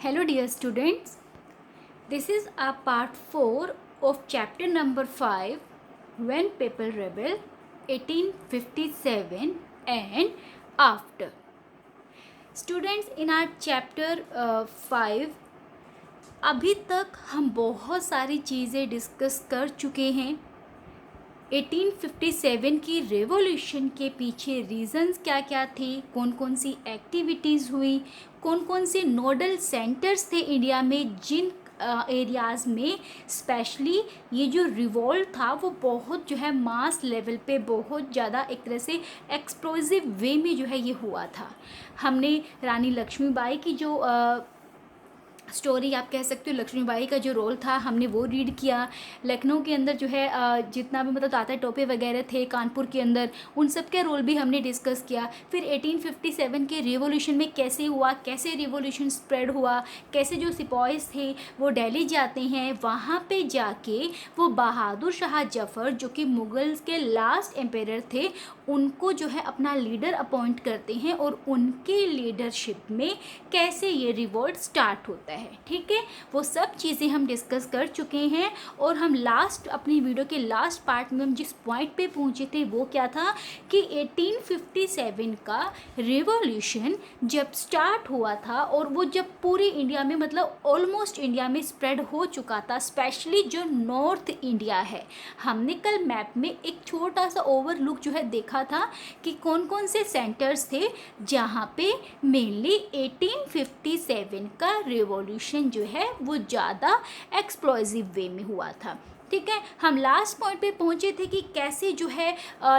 Hello dear students, this is our part 4 of chapter number 5 When People Rebel 1857 and After. Students, in our chapter 5 अभी तक हम बहुत सारी चीज़ें discuss कर चुके हैं। 1857 की रेवोल्यूशन के पीछे रीजंस क्या क्या थे, कौन कौन सी एक्टिविटीज़ हुई, कौन कौन से नोडल सेंटर्स थे इंडिया में, जिन एरियाज़ में स्पेशली ये जो रिवोल्ट था वो बहुत जो है मास लेवल पे बहुत ज़्यादा एक तरह से एक्सप्लोसिव वे में जो है ये हुआ था। हमने रानी लक्ष्मीबाई की जो स्टोरी आप कह सकते हो, लक्ष्मीबाई का जो रोल था हमने वो रीड किया। लखनऊ के अंदर जो है जितना भी मतलब तात्या टोपे वगैरह थे, कानपुर के अंदर उन सब के रोल भी हमने डिस्कस किया। फिर 1857 के रिवॉल्यूशन में कैसे हुआ, कैसे रिवॉल्यूशन स्प्रेड हुआ, कैसे जो सिपाहीज थे वो दिल्ली जाते हैं, वहाँ पे जाके वो बहादुर शाह जफ़र जो कि मुगल्स के लास्ट एम्पेरर थे उनको जो है अपना लीडर अपॉइंट करते हैं और उनके लीडरशिप में कैसे ये रिवोल्ट स्टार्ट होता है। ठीक है, वो सब चीज़ें हम डिस्कस कर चुके हैं और हम लास्ट अपनी वीडियो के लास्ट पार्ट में हम जिस पॉइंट पे पहुंचे थे वो क्या था कि 1857 का रिवॉल्यूशन जब स्टार्ट हुआ था और वो जब पूरी इंडिया में मतलब ऑलमोस्ट इंडिया में स्प्रेड हो चुका था, स्पेशली जो नॉर्थ इंडिया है। हमने कल मैप में एक छोटा सा ओवरलुक जो है देखा था कि कौन कौन से सेंटर्स थे जहाँ पे मेनली 1857 का रिवॉल्यूशन जो है वो ज़्यादा एक्सप्लोसिव वे में हुआ था। ठीक है, हम लास्ट पॉइंट पे पहुंचे थे कि कैसे जो है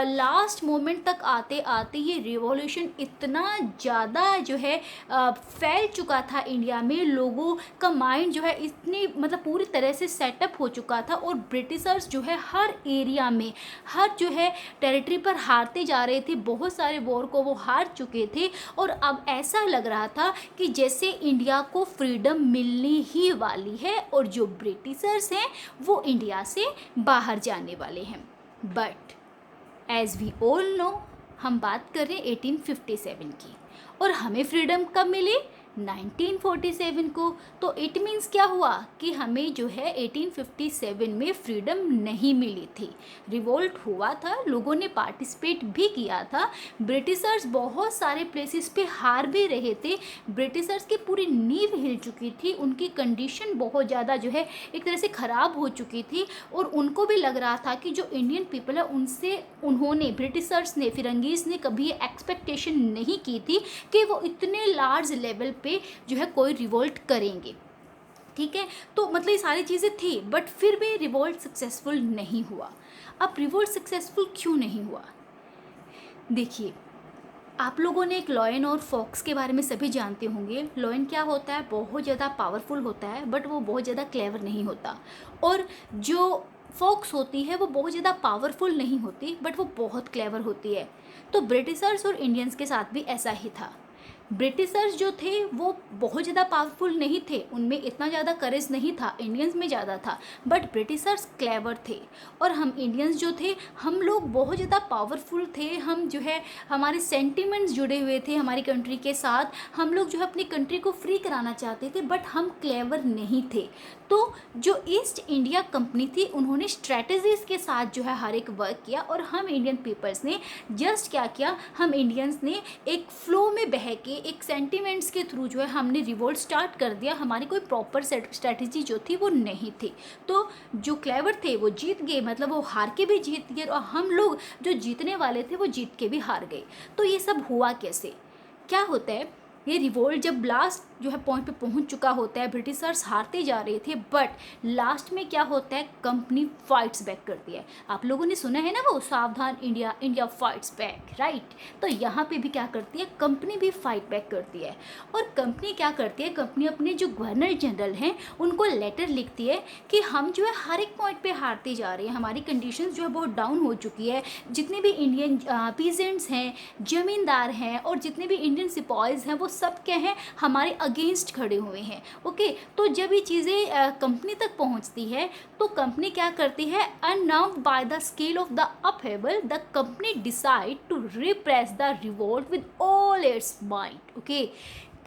लास्ट मोमेंट तक आते आते ये रिवॉल्यूशन इतना ज़्यादा जो है फैल चुका था इंडिया में, लोगों का माइंड जो है इतनी मतलब पूरी तरह से सेटअप हो चुका था और ब्रिटिशर्स जो है हर एरिया में हर जो है टेरिटरी पर हारते जा रहे थे, बहुत सारे वॉर को वो हार चुके थे और अब ऐसा लग रहा था कि जैसे इंडिया को फ्रीडम मिलने ही वाली है और जो ब्रिटिशर्स हैं वो इंडिया से बाहर जाने वाले हैं। But as we all know, हम बात कर रहे हैं 1857 की और हमें फ्रीडम कब मिली? 1947 को। तो इट मीन्स क्या हुआ कि हमें जो है 1857 में फ्रीडम नहीं मिली थी। रिवोल्ट हुआ था, लोगों ने पार्टिसिपेट भी किया था, ब्रिटिशर्स बहुत सारे प्लेसेस पे हार भी रहे थे, ब्रिटिशर्स की पूरी नींव हिल चुकी थी, उनकी कंडीशन बहुत ज़्यादा जो है एक तरह से ख़राब हो चुकी थी और उनको भी लग रहा था कि जो इंडियन पीपल है उनसे उन्होंने ब्रिटिशर्स ने फिरंगीज़ ने कभी एक्सपेक्टेशन नहीं की थी कि वो इतने लार्ज लेवल पे जो है कोई रिवोल्ट करेंगे। ठीक है, तो मतलब ये सारी चीज़ें थी बट फिर भी रिवोल्ट सक्सेसफुल नहीं हुआ। अब रिवोल्ट सक्सेसफुल क्यों नहीं हुआ? देखिए, आप लोगों ने एक लॉयन और फॉक्स के बारे में सभी जानते होंगे। लॉयन क्या होता है? बहुत ज़्यादा पावरफुल होता है बट वो बहुत ज़्यादा क्लेवर नहीं होता, और जो फॉक्स होती है वो बहुत ज़्यादा पावरफुल नहीं होती बट वो बहुत क्लेवर होती है। तो ब्रिटिशर्स और इंडियंस के साथ भी ऐसा ही था। ब्रिटिशर्स जो थे वो बहुत ज़्यादा पावरफुल नहीं थे, उनमें इतना ज़्यादा करेज नहीं था, इंडियंस में ज़्यादा था, बट ब्रिटिशर्स क्लेवर थे और हम इंडियंस जो थे हम लोग बहुत ज़्यादा पावरफुल थे। हम जो है हमारे सेंटिमेंट्स जुड़े हुए थे हमारी कंट्री के साथ, हम लोग जो है अपनी कंट्री को फ्री कराना चाहते थे बट हम क्लेवर नहीं थे। तो जो ईस्ट इंडिया कंपनी थी उन्होंने स्ट्रेटजीज़ के साथ जो है हर एक वर्क किया और हम इंडियन पीपल्स ने जस्ट क्या किया, हम इंडियंस ने एक फ्लो में बह के एक सेंटिमेंट्स के थ्रू जो है हमने रिवोल्ट स्टार्ट कर दिया। हमारी कोई प्रॉपर स्ट्रेटजी जो थी वो नहीं थी। तो जो क्लेवर थे वो जीत गए, मतलब वो हार के भी जीत गए, और हम लोग जो जीतने वाले थे वो जीत के भी हार गए। तो ये सब हुआ कैसे? क्या होता है, ये रिवोल्ट जब लास्ट जो है पॉइंट पे पहुंच चुका होता है, ब्रिटिशर्स हारते जा रहे थे बट लास्ट में क्या होता है, कंपनी फाइट्स बैक करती है। आप लोगों ने सुना है ना वो सावधान India, India fights back, right? तो यहाँ पे भी क्या करती है, कंपनी भी फाइट बैक करती है। और कंपनी क्या करती है, कंपनी अपने जो गवर्नर जनरल हैं उनको लेटर लिखती है कि हम जो है हर एक पॉइंट पे हारते जा रहे हैं, हमारी कंडीशन जो है बहुत डाउन हो चुकी है, जितने भी इंडियन पीजेंट्स हैं, जमींदार हैं और जितने भी इंडियन सिपाहीज हैं वो सब क्या हैं, हमारे अगेंस्ट खड़े हुए हैं। ओके, तो जब ये चीज़ें कंपनी तक पहुंचती है तो कंपनी क्या करती है, unnerved by the scale of the upheaval the company decide to repress the revolt with all its might. Okay,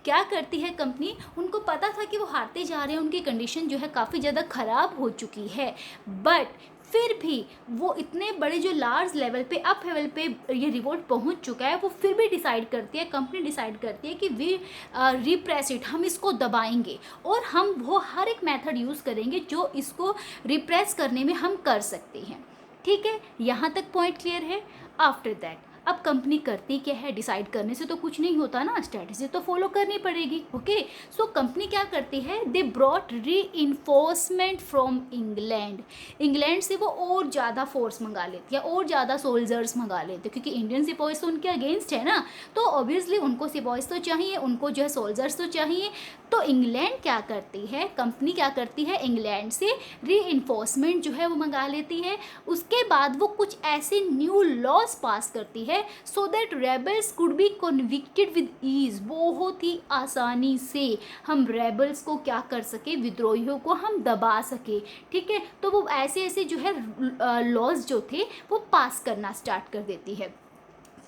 क्या करती है कंपनी, उनको पता था कि वो हारते जा रहे हैं, उनकी कंडीशन जो है काफ़ी ज़्यादा ख़राब हो चुकी है, बट फिर भी वो इतने बड़े जो लार्ज लेवल पे अप लेवल पे ये रिवोल्ट पहुंच चुका है, वो फिर भी डिसाइड करती है, कंपनी डिसाइड करती है कि वी रिप्रेस इट, हम इसको दबाएंगे और हम वो हर एक मेथड यूज़ करेंगे जो इसको रिप्रेस करने में हम कर सकते हैं। ठीक है, यहाँ तक पॉइंट क्लियर है। आफ्टर दैट अब कंपनी करती क्या है, डिसाइड करने से तो कुछ नहीं होता ना, स्ट्रेटजी तो फॉलो करनी पड़ेगी। ओके, सो कंपनी क्या करती है, दे ब्रॉट री इन्फोर्समेंट फ्रॉम इंग्लैंड, इंग्लैंड से वो और ज़्यादा फोर्स मंगा लेती है और ज़्यादा सोल्जर्स मंगा लेते हैं, क्योंकि इंडियन सिपॉइज तो उनके अगेंस्ट है ना, तो ऑब्वियसली उनको सिपॉइज तो चाहिए, उनको जो है सोल्जर्स तो चाहिए। तो इंग्लैंड क्या करती है, कंपनी क्या करती है, इंग्लैंड से री इन्फोर्समेंट जो है वो मंगा लेती है। उसके बाद वो कुछ ऐसे न्यू लॉज पास करती है so that rebels could be convicted with ease, बहुत ही आसानी से हम रेबल्स को क्या कर सके, विद्रोहियों को हम दबा सके। ठीक है, तो वो ऐसे ऐसे जो है लॉज जो थे वो पास करना स्टार्ट कर देती है।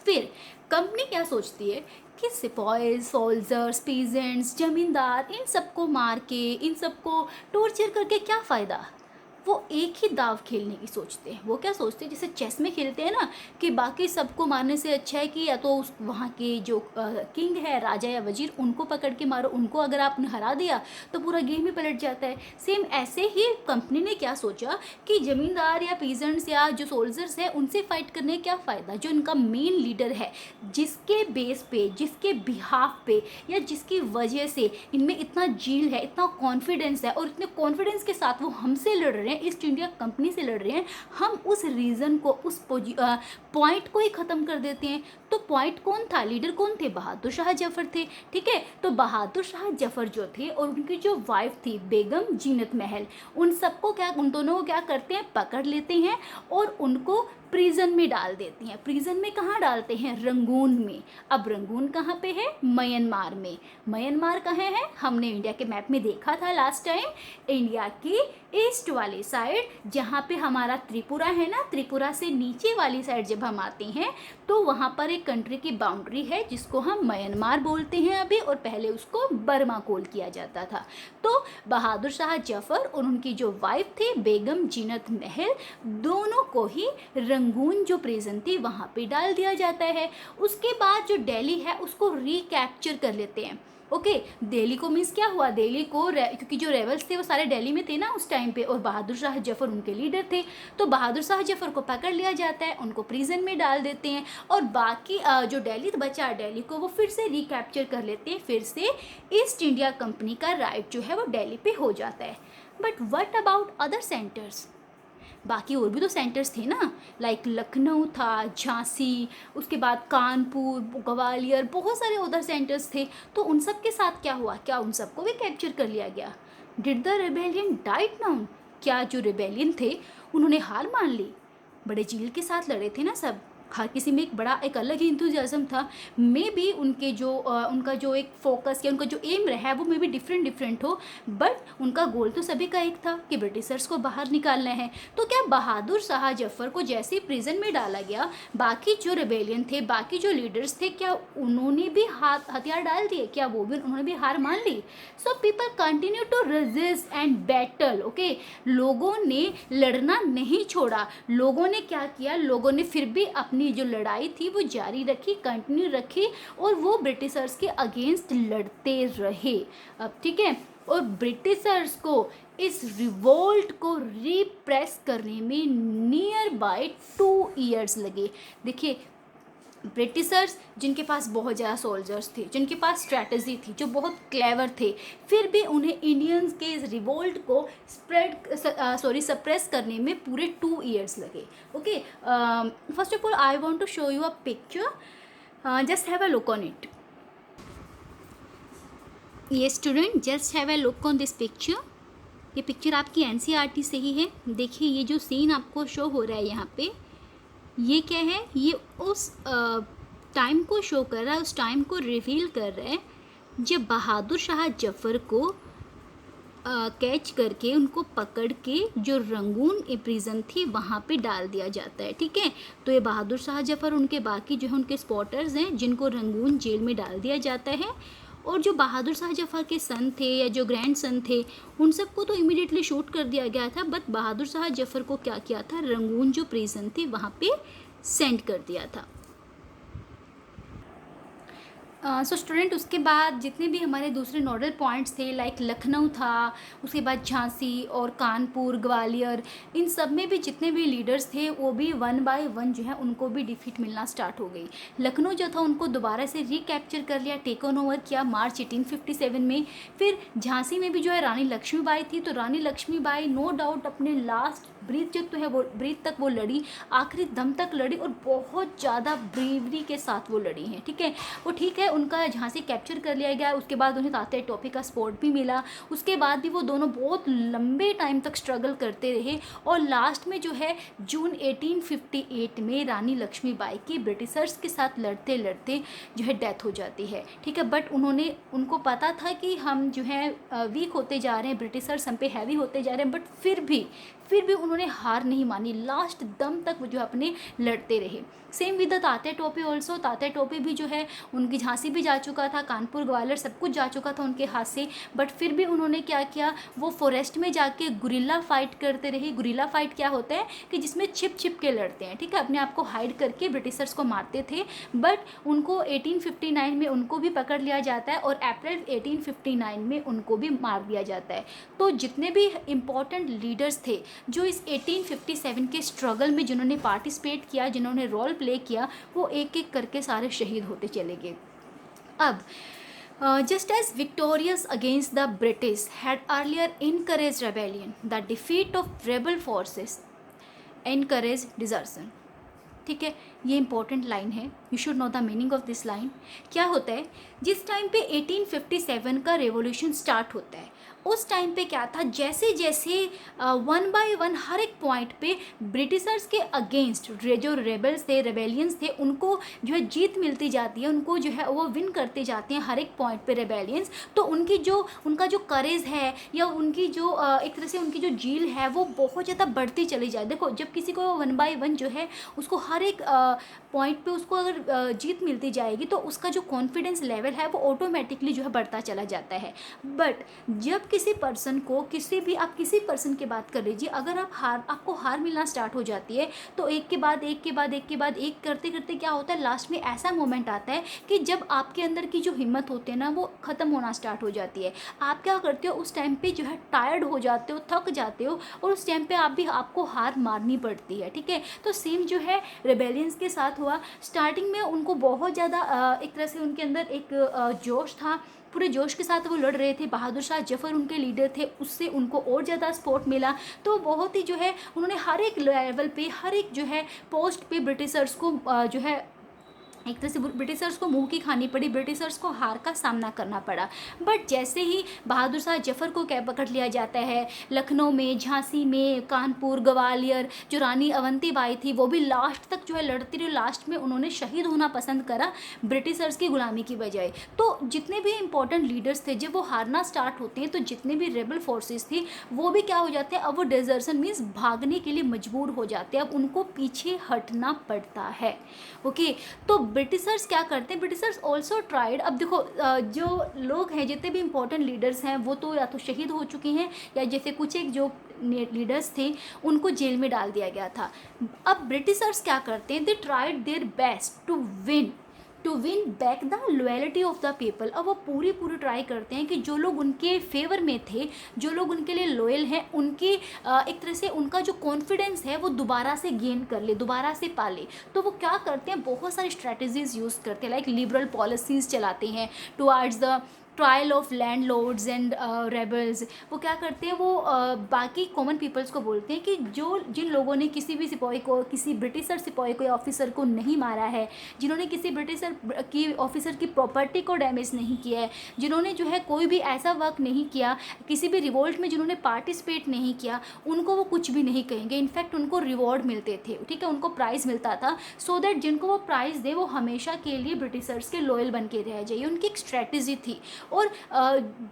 फिर कंपनी क्या सोचती है कि सिपॉइज, सोल्जर्स, पीजेंट्स, जमींदार, इन सबको मार के, इन सबको टॉर्चर करके क्या फ़ायदा, वो एक ही दाव खेलने की सोचते हैं। वो क्या सोचते हैं, जैसे चेस में खेलते हैं ना, कि बाकी सबको मारने से अच्छा है कि या तो उस वहाँ के जो किंग है, राजा या वजीर, उनको पकड़ के मारो, उनको अगर आपने हरा दिया तो पूरा गेम ही पलट जाता है। सेम ऐसे ही कंपनी ने क्या सोचा कि ज़मींदार या पीजेंट्स या जो सोल्जर्स हैं उनसे फाइट करने क्या फ़ायदा, जो इनका मेन लीडर है, जिसके बेस पे, जिसके बिहाफ पे या जिसकी वजह से इनमें इतना जील है, इतना कॉन्फिडेंस है और इतने कॉन्फिडेंस के साथ वो हमसे लड़ रहे हैं, ईस्ट इंडिया कंपनी से लड़ रहे हैं, हम उस रीज़न को, उस पॉइंट को ही ख़त्म कर देते हैं। तो पॉइंट कौन था, लीडर कौन थे, बहादुर शाह जफर थे। ठीक है, तो बहादुर शाह जफर जो थे और उनकी जो वाइफ थी बेगम जीनत महल, उन सबको क्या, उन दोनों को क्या करते हैं, पकड़ लेते हैं और उनको प्रिजन में डाल देती हैं। प्रिजन में कहाँ डालते हैं, रंगून में। अब रंगून कहाँ पे है, म्यांमार में। म्यांमार कहाँ है, हमने इंडिया के मैप में देखा था लास्ट टाइम, इंडिया की ईस्ट वाली साइड, जहाँ पे हमारा त्रिपुरा है ना, त्रिपुरा से नीचे वाली साइड जब हम आते हैं तो वहाँ पर एक कंट्री की बाउंड्री है जिसको हम म्यांमार बोलते हैं अभी, और पहले उसको बर्मा कॉल किया जाता था। तो बहादुर शाह जफर और उनकी जो वाइफ थी बेगम जीनत महल, दोनों को ही रंगून जो प्रिजन थी वहाँ पे डाल दिया जाता है। उसके बाद जो दिल्ली है उसको रिकैप्चर कर लेते हैं। ओके, दिल्ली को मीन्स क्या हुआ, दिल्ली को क्योंकि जो रेबल्स थे वो सारे दिल्ली में थे ना उस टाइम पे, और बहादुर शाह जफर उनके लीडर थे, तो बहादुर शाह जफर को पकड़ लिया जाता है, उनको प्रिजन में डाल देते हैं, और बाकी जो दिल्ली बचा, दिल्ली को वो फिर से रिकैप्चर कर लेते हैं, फिर से ईस्ट इंडिया कंपनी का राइट जो है वो दिल्ली पे हो जाता है। But what about other centres, बाकी और भी तो सेंटर्स थे ना, लाइक लखनऊ था, झांसी, उसके बाद कानपुर, ग्वालियर, बहुत सारे उधर सेंटर्स थे, तो उन सब के साथ क्या हुआ, क्या उन सबको भी कैप्चर कर लिया गया। Did the rebellion diet down, क्या जो रिबेलियन थे उन्होंने हार मान ली, बड़े जील के साथ लड़े थे ना सब, हर किसी में एक अलग ही इंथुजियाज्म था। मे बी उनके जो उनका जो एक फोकस या उनका जो एम रहा है वो मे बी डिफरेंट हो, बट उनका गोल तो सभी का एक था कि ब्रिटिशर्स को बाहर निकालना है। तो क्या बहादुर शाह जफर को जैसे ही प्रिजन में डाला गया, बाकी जो रिबेलियन थे, बाकी जो लीडर्स थे, क्या उन्होंने भी हथियार डाल दिए, क्या वो भी, उन्होंने भी हार मान ली। So people continue to resist and battle. Okay, लोगों ने लड़ना नहीं छोड़ा, लोगों ने क्या किया, लोगों ने फिर भी अपनी जो लड़ाई थी वो जारी रखी, कंटिन्यू रखी, और वो ब्रिटिशर्स के अगेंस्ट लड़ते रहे। अब ठीक है, और ब्रिटिशर्स को इस रिवोल्ट को रिप्रेस करने में नियर बाय 2 ईयर्स लगे। देखिए, ब्रिटिशर्स जिनके पास बहुत ज़्यादा सोल्जर्स थे, जिनके पास स्ट्रैटेजी थी, जो बहुत क्लेवर थे, फिर भी उन्हें इंडियंस के इस रिवोल्ट को सप्रेस करने में पूरे 2 ईयर्स लगे। Okay, first of all I want to show you a picture, just have a look on it. ये student, just have a look on this picture. ये पिक्चर आपकी NCERT से ही है। देखिए, ये जो सीन आपको शो हो रहा है यहाँ पे, ये क्या है, ये उस टाइम को शो कर रहा है, उस टाइम को रिवील कर रहा है जब बहादुर शाह जफर को कैच करके, उनको पकड़ के जो रंगून प्रिजन थी वहाँ पे डाल दिया जाता है। ठीक है, तो ये बहादुर शाह जफर, उनके बाकी जो है उनके स्पॉटर्स हैं जिनको रंगून जेल में डाल दिया जाता है, और जो बहादुर शाह जफ़र के सन थे या जो ग्रैंड सन थे, उन सबको तो इमीडिएटली शूट कर दिया गया था, बट बहादुर शाह जफ़र को क्या किया था, रंगून जो प्रिजन थी वहाँ पे सेंड कर दिया था। सो स्टूडेंट, उसके बाद जितने भी हमारे दूसरे नोडल पॉइंट्स थे, लाइक लखनऊ था, उसके बाद झांसी और कानपुर, ग्वालियर, इन सब में भी जितने भी लीडर्स थे वो भी वन बाय वन जो है उनको भी डिफीट मिलना स्टार्ट हो गई। लखनऊ जो था उनको दोबारा से रिकैप्चर कर लिया, टेक ऑन ओवर किया मार्च 1857 में। फिर झांसी में भी जो है रानी लक्ष्मीबाई थी, तो रानी लक्ष्मीबाई नो डाउट अपने लास्ट ब्रीथ जो तो है वो ब्रीथ तक वो लड़ी, आखिरी दम तक लड़ी और बहुत ज़्यादा ब्रेवरी के साथ वो लड़ी हैं। ठीक है, वो ठीक है, उनका झांसी कैप्चर कर लिया गया, उसके बाद उन्हें तात्या टोपे का स्पॉट भी मिला, उसके बाद भी वो दोनों बहुत लंबे टाइम तक स्ट्रगल करते रहे और लास्ट में जो है जून 1858 में रानी लक्ष्मीबाई की ब्रिटिशर्स के साथ लड़ते लड़ते जो है डेथ हो जाती है। ठीक है, बट उनको पता था कि हम जो है वीक होते जा रहे हैं, ब्रिटिशर्स हम पे हैवी होते जा रहे हैं, बट फिर भी उन्होंने हार नहीं मानी, लास्ट दम तक वो जो अपने लड़ते रहे। Same with the Tatya Tope also, Tatya Tope भी जो है उनकी झांसी भी जा चुका था, कानपुर ग्वालियर सब कुछ जा चुका था उनके हाथ से, बट फिर भी उन्होंने क्या किया, वो फॉरेस्ट में जाके गुरिल्ला फाइट करते रहे। गुरिल्ला फाइट क्या होता है कि जिसमें छिप छिप के लड़ते हैं, ठीक है, अपने आप को हाइड करके ब्रिटिशर्स को मारते थे। बट उनको 1859 में उनको भी पकड़ लिया जाता है और अप्रैल 1859 में उनको भी मार दिया जाता है। तो जितने भी इम्पोर्टेंट लीडर्स थे जो इस 1857 के स्ट्रगल में जिन्होंने पार्टिसिपेट किया, जिन्होंने रोल प्ले किया, वो एक एक करके सारे शहीद होते चले गए। अब just as victorious against the British had earlier encouraged rebellion, the defeat of rebel forces encouraged desertion। ठीक है, ये इंपॉर्टेंट लाइन है, you should know the meaning of this line. क्या होता है, जिस टाइम पे 1857 का रेवोल्यूशन स्टार्ट होता है, उस टाइम पे क्या था, जैसे जैसे वन बाय वन हर एक पॉइंट पे ब्रिटिशर्स के अगेंस्ट जो रेबल्स थे, रेबेलियंस थे, उनको जो है जीत मिलती जाती है, उनको जो है वो विन करते जाते हैं हर एक पॉइंट पे रेबेलियंस। तो उनका जो करेज है या उनकी जो एक तरह से उनकी जो जील है वो बहुत ज़्यादा बढ़ती चली जाए। देखो, जब किसी को वन बाय वन जो है उसको हर एक पॉइंट पे उसको अगर जीत मिलती जाएगी तो उसका जो कॉन्फिडेंस लेवल है वो ऑटोमेटिकली जो है बढ़ता चला जाता है। बट जब किसी पर्सन को आप किसी पर्सन की बात कर लीजिए, अगर आपको हार मिलना स्टार्ट हो जाती है तो एक के बाद एक करते करते क्या होता है, लास्ट में ऐसा मोमेंट आता है कि जब आपके अंदर की जो हिम्मत होती है ना वो ख़त्म होना स्टार्ट हो जाती है। आप क्या करते हो, उस टाइम पे जो है टायर्ड हो जाते हो, थक जाते हो और उस टाइम पे आपको हार मारनी पड़ती है। ठीक है, तो सेम जो है रेबेलियंस के साथ हुआ। स्टार्टिंग में उनको बहुत ज़्यादा एक तरह से उनके अंदर एक जोश था, पूरे जोश के साथ वो लड़ रहे थे। बहादुर शाह जफ़र उनके लीडर थे, उससे उनको और ज़्यादा सपोर्ट मिला। तो बहुत ही जो है उन्होंने हर एक लेवल पे, हर एक जो है पोस्ट पे ब्रिटिशर्स को जो है एक तरह से ब्रिटिशर्स को मुंह की खानी पड़ी, ब्रिटिशर्स को हार का सामना करना पड़ा। बट जैसे ही बहादुर शाह जफ़र को क्या पकड़ लिया जाता है, लखनऊ में, झांसी में, कानपुर, ग्वालियर, जो रानी अवंतीबाई थी वो भी लास्ट तक जो है लड़ती रही, लास्ट में उन्होंने शहीद होना पसंद करा ब्रिटिशर्स की गुलामी की बजाय। तो जितने भी इंपॉर्टेंट लीडर्स थे, जब वो हारना स्टार्ट होते हैं तो जितने भी रेबल फोर्सेस थी वो भी क्या हो जाते हैं, अब वो डेजर्सन मीन्स भागने के लिए मजबूर हो जाते हैं, अब उनको पीछे हटना पड़ता है। ओके, तो ब्रिटिशर्स क्या करते हैं, ब्रिटिशर्स ऑल्सो ट्राइड। अब देखो, जो लोग हैं, जितने भी इंपॉर्टेंट लीडर्स हैं वो तो या तो शहीद हो चुके हैं या जैसे कुछ एक जो लीडर्स थे उनको जेल में डाल दिया गया था। अब ब्रिटिशर्स क्या करते हैं, they tried their best to win back the loyalty of the people. अब वो पूरी ट्राई करते हैं कि जो लोग उनके फेवर में थे, जो लोग उनके लिए लॉयल हैं, उनकी एक तरह से उनका जो कॉन्फिडेंस है वो दोबारा से गेन कर ले, दोबारा से पाले। तो वो क्या करते हैं, बहुत सारी स्ट्रैटेजीज यूज़ करते हैं, लाइक लिबरल पॉलिसीज़ चलाते हैं towards the trial of landlords and rebels. वो क्या करते हैं, वो बाकी कॉमन पीपल्स को बोलते हैं कि जिन लोगों ने किसी भी सिपाही को, किसी ब्रिटिशर सिपाही को या ऑफिसर को नहीं मारा है, जिन्होंने किसी ब्रिटिशर की ऑफिसर की प्रॉपर्टी को डैमेज नहीं किया है, जिन्होंने जो है कोई भी ऐसा वर्क नहीं किया, किसी भी रिवोल्ट में जिन्होंने पार्टिसिपेट नहीं किया, उनको वो कुछ भी नहीं कहेंगे। इनफैक्ट उनको रिवॉर्ड मिलते थे, ठीक है, उनको प्राइज़ मिलता था, सो दैट जिनको वो प्राइज़ दे वो हमेशा के लिए ब्रिटिशर्स के लॉयल बन के रह जाइए। उनकी एक स्ट्रैटेजी थी और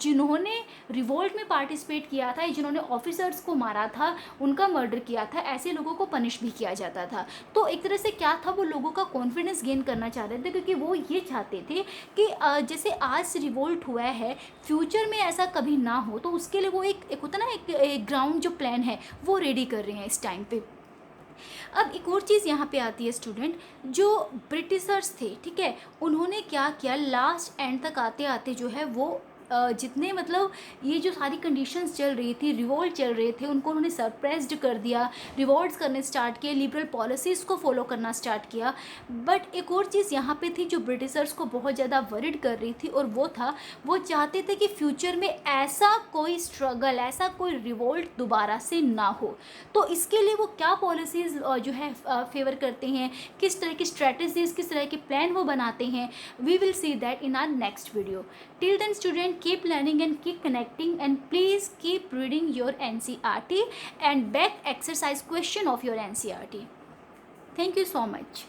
जिन्होंने रिवोल्ट में पार्टिसिपेट किया था, जिन्होंने ऑफिसर्स को मारा था, उनका मर्डर किया था, ऐसे लोगों को पनिश भी किया जाता था। तो एक तरह से क्या था, वो लोगों का कॉन्फिडेंस गेन करना चाह रहे थे, क्योंकि वो ये चाहते थे कि जैसे आज रिवोल्ट हुआ है, फ्यूचर में ऐसा कभी ना हो। तो उसके लिए वो एक होता ना, एक ग्राउंड जो प्लान है वो रेडी कर रहे हैं इस टाइम पे। अब एक और चीज़ यहाँ पे आती है स्टूडेंट, जो ब्रिटिशर्स थे, ठीक है, उन्होंने क्या किया, लास्ट एंड तक आते आते जो है वो जितने मतलब ये जो सारी कंडीशंस चल रही थी, रिवोल्ट चल रहे थे, उनको उन्होंने सरप्रेस्ड कर दिया, रिवॉर्ड्स करने स्टार्ट किए, लिबरल पॉलिसीज़ को फॉलो करना स्टार्ट किया। बट एक और चीज़ यहाँ पे थी जो ब्रिटिशर्स को बहुत ज़्यादा वरिड कर रही थी, और वो था, वो चाहते थे कि फ्यूचर में ऐसा कोई स्ट्रगल, ऐसा कोई रिवोल्ट दोबारा से ना हो। तो इसके लिए वो क्या पॉलिसीज़ जो है फेवर करते हैं, किस तरह की स्ट्रेटजीज, किस तरह के प्लान वो बनाते हैं, we will see that in our next video. Till then student, keep learning and keep connecting, and please keep reading your NCERT and back exercise question of your NCERT. Thank you so much.